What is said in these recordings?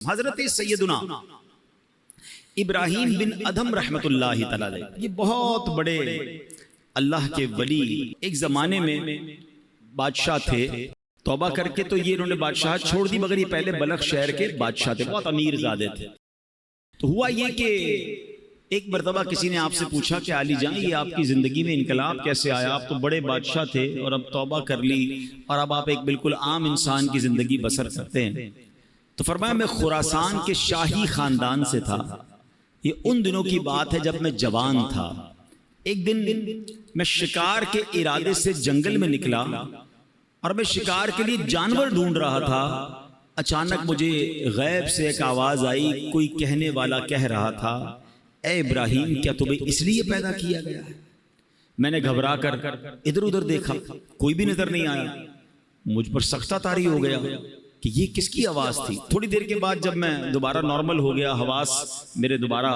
حضرت سیدنا ابراہیم بن ادھم رحمت اللہ تعالی علیہ، یہ بہت بڑے اللہ کے ولی، ایک زمانے میں بادشاہ تھے۔ توبہ کر کے تو یہ انہوں نے بادشاہت چھوڑ دی، مگر یہ پہلے بلخ شہر کے بادشاہ تھے، بہت امیر زادے تھے۔ تو ہوا یہ کہ ایک مرتبہ کسی نے آپ سے پوچھا کہ علی جان، یہ آپ کی زندگی میں انقلاب کیسے آیا؟ آپ تو بڑے بادشاہ تھے اور اب توبہ کر لی اور اب آپ ایک بالکل عام انسان کی زندگی بسر کرتے ہیں۔ تو فرمایا میں خراسان کے شاہی خاندان سے تھا۔ یہ ان دنوں کی بات ہے جب میں جوان تھا۔ ایک دن میں شکار کے ارادے سے جنگل میں نکلا اور میں شکار کے لیے جانور ڈھونڈ رہا تھا۔ اچانک مجھے غیب سے ایک آواز آئی، کوئی کہنے والا کہہ رہا تھا، اے ابراہیم کیا تمہیں اس لیے پیدا کیا گیا ہے؟ میں نے گھبرا کر ادھر ادھر دیکھا، کوئی بھی نظر نہیں آیا۔ مجھ پر سختہ طاری ہو گیا کہ یہ کس کی آواز تھی۔ تھوڑی دیر کے بعد جب میں دوبارہ نارمل ہو گیا، حواس میرے دوبارہ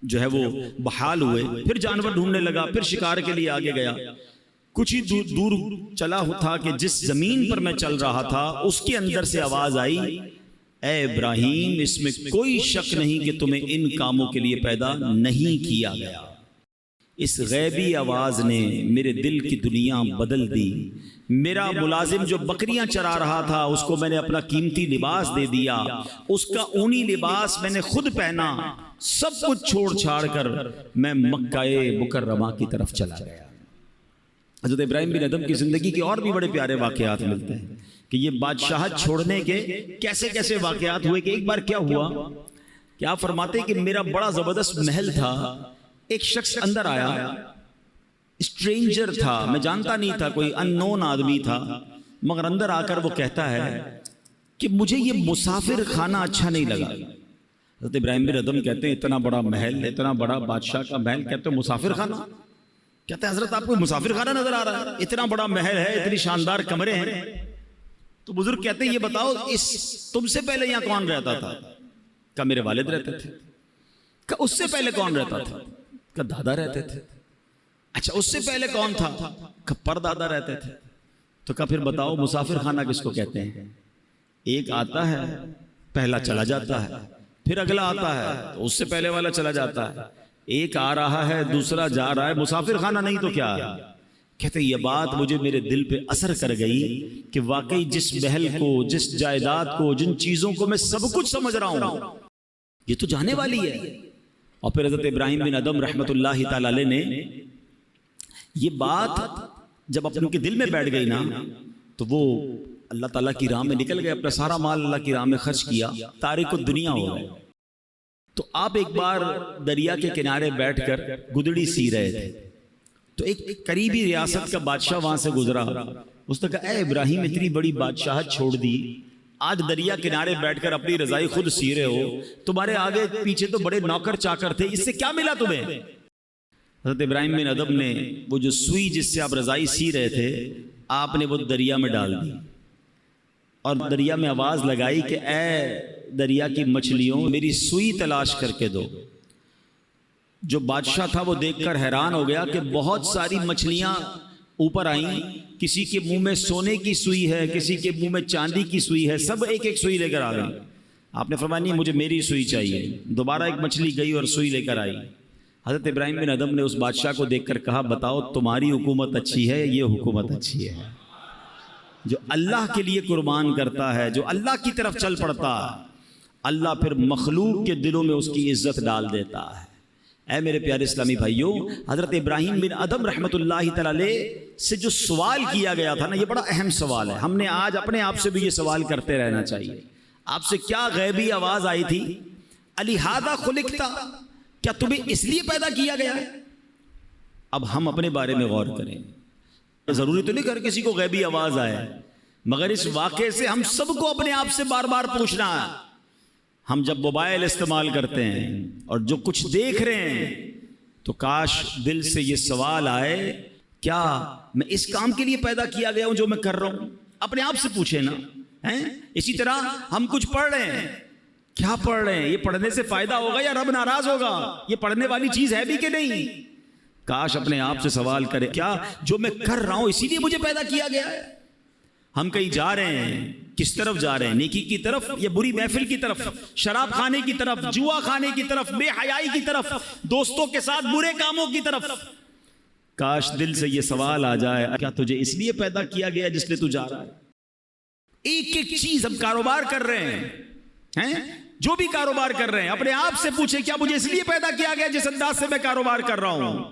جو ہے وہ بحال ہوئے، پھر جانور ڈھونڈنے لگا، پھر شکار کے لیے آگے گیا۔ کچھ ہی دور چلا تھا کہ جس زمین پر میں چل رہا تھا اس کے اندر سے آواز آئی، اے ابراہیم اس میں کوئی شک نہیں کہ تمہیں ان کاموں کے لیے پیدا نہیں کیا گیا۔ اس غیبی آواز نے میرے دل کی دنیا بدل دی۔ میرا ملازم جو بکریاں چرا رہا تھا اس کو میں نے اپنا قیمتی لباس دے دیا، اس کا اونی لباس میں نے خود پہنا، سب کچھ چھوڑ چھاڑ کر میں مکہ مکرمہ کی طرف چلا گیا۔ حضرت ابراہیم بن ادھم کی زندگی کے اور بھی بڑے پیارے واقعات ملتے ہیں کہ یہ بادشاہت چھوڑنے کے کیسے کیسے واقعات ہوئے۔ کہ ایک بار کیا ہوا کہ آپ فرماتے کہ میرا بڑا زبردست محل تھا، ایک شخص اندر آیا، اسٹرینجر تھا، میں جانتا نہیں تھا، کوئی ان نون آدمی تھا، مگر اندر آ کر وہ کہتا ہے کہ مجھے یہ مسافر خانہ اچھا نہیں لگا۔ حضرت ابراہیم بن ادھم کہتے ہیں اتنا بڑا محل، اتنا بڑا بادشاہ کا محل، کہتے ہیں مسافر خانہ؟ کہتے ہیں حضرت آپ کو مسافر خانہ نظر آ رہا ہے؟ اتنا بڑا محل ہے، اتنی شاندار کمرے ہیں۔ تو بزرگ کہتے ہیں یہ بتاؤ تم سے پہلے یہاں کون رہتا تھا؟ کہا میرے والد رہتے تھے۔ کہا اس سے پہلے کون رہتا تھا؟ کہا دادا رہتے تھے۔ اچھا اس سے پہلے کون تھا؟ کہا پردادا رہتے تھے۔ تو کہا پھر بتاؤ مسافر خانہ کس کو کہتے ہیں؟ ایک آتا ہے، پہلا چلا جاتا ہے، پھر اگلا آتا ہے تو اس سے پہلے والا چلا جاتا ہے، ایک آ رہا ہے دوسرا جا رہا ہے، مسافر خانہ نہیں تو کیا ہے؟ کہتے یہ بات مجھے میرے دل پہ اثر کر گئی کہ واقعی جس محل کو، جس جائیداد کو، جن چیزوں کو میں سب کچھ سمجھ رہا ہوں یہ تو جانے والی ہے۔ اور پھر حضرت ابراہیم بن ادھم رحمت اللہ تعالی علیہ نے یہ بات جب اپنے کے دل میں بیٹھ گئی نا تو وہ اللہ تعالیٰ کی راہ میں نکل گئے، اپنا سارا مال اللہ کی راہ میں خرچ کیا، تارک الدنیا ہو گئے۔ تو آپ ایک بار دریا کے کنارے بیٹھ کر گدڑی سی رہے تھے تو ایک قریبی ریاست کا بادشاہ وہاں سے گزرا، اس نے کہا اے ابراہیم اتنی بڑی بادشاہت چھوڑ دی، آج دریا کنارے بیٹھ کر اپنی رضائی خود سی رہے ہو، تمہارے آگے پیچھے تو بڑے نوکر چاکر تھے، اس سے کیا ملا تمہیں؟ حضرت ابراہیم بن ادھم نے وہ جو سوئی جس سے آپ رضائی سی رہے تھے آپ نے وہ دریا میں ڈال دی اور دریا میں آواز لگائی کہ اے دریا کی مچھلیوں میری سوئی تلاش کر کے دو۔ جو بادشاہ تھا وہ دیکھ کر حیران ہو گیا کہ بہت ساری مچھلیاں اوپر آئیں، کسی کے منہ میں سونے کی سوئی ہے، کسی کے منہ میں چاندی کی سوئی ہے، سب ایک ایک سوئی لے کر آ گئی۔ آپ نے فرمایا نہیں مجھے میری سوئی چاہیے۔ دوبارہ ایک مچھلی گئی اور سوئی لے کر آئی۔ حضرت ابراہیم بن ادھم نے اس بادشاہ کو دیکھ کر کہا بتاؤ تمہاری حکومت اچھی ہے یہ حکومت اچھی ہے؟ جو اللہ کے لیے قربان کرتا ہے، جو اللہ کی طرف چل پڑتا ہے، اللہ پھر مخلوق کے دلوں میں اس کی عزت ڈال دیتا ہے۔ اے میرے پیارے اسلامی بھائیوں، حضرت ابراہیم بن ادھم رحمت اللہ تعالی علیہ سے جو سوال کیا گیا تھا نا یہ بڑا اہم سوال ہے۔ ہم نے آج اپنے آپ سے بھی یہ سوال کرتے رہنا چاہیے، آپ سے کیا غیبی آواز آئی تھی؟ الہذا خلقتا، کیا تمہیں اس لیے پیدا کیا گیا ہے؟ اب ہم اپنے بارے میں غور کریں۔ ضروری تو نہیں کہ ہر کسی کو غیبی آواز آئے، مگر اس واقعے سے ہم سب کو اپنے آپ سے بار بار پوچھنا ہے۔ ہم جب موبائل استعمال کرتے ہیں اور جو کچھ دیکھ رہے ہیں تو کاش دل سے یہ سوال آئے کیا میں اس کام کے لیے پیدا کیا گیا ہوں جو میں کر رہا ہوں؟ اپنے آپ سے پوچھیں نا۔ اسی طرح ہم کچھ پڑھ رہے ہیں، کیا پڑھ رہے ہیں؟ یہ پڑھنے سے فائدہ ہوگا یا رب ناراض ہوگا؟ یہ پڑھنے والی چیز ہے بھی کہ نہیں؟ کاش اپنے آپ سے سوال کرے کیا جو میں کر رہا ہوں اسی لیے مجھے پیدا کیا گیا ہے؟ ہم کہیں جا رہے ہیں کس طرف جا رہے ہیں؟ نیکی کی طرف یا بری محفل کی طرف؟ شراب کھانے کی طرف، جوا کھانے کی طرف، بے حیائی کی طرف، دوستوں کے ساتھ برے کاموں کی طرف؟ کاش دل سے یہ سوال آ جائے، کیا تجھے اس لیے پیدا کیا گیا جس لیے تو جا رہا ہے؟ ایک ایک چیز ہم کاروبار کر رہے ہیں، جو بھی کاروبار کر رہے ہیں اپنے آپ سے پوچھیں کیا مجھے اس لیے پیدا کیا گیا جس انداز سے میں کاروبار کر رہا ہوں؟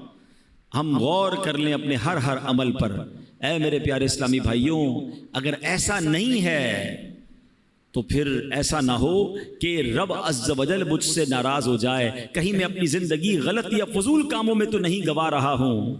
ہم غور کر لیں اپنے ہر عمل پر۔ اے میرے پیارے اسلامی بھائیوں، اگر ایسا نہیں ہے تو پھر ایسا نہ ہو کہ رب عز و جل مجھ سے ناراض ہو جائے، کہیں میں اپنی زندگی غلط یا فضول کاموں میں تو نہیں گوا رہا ہوں۔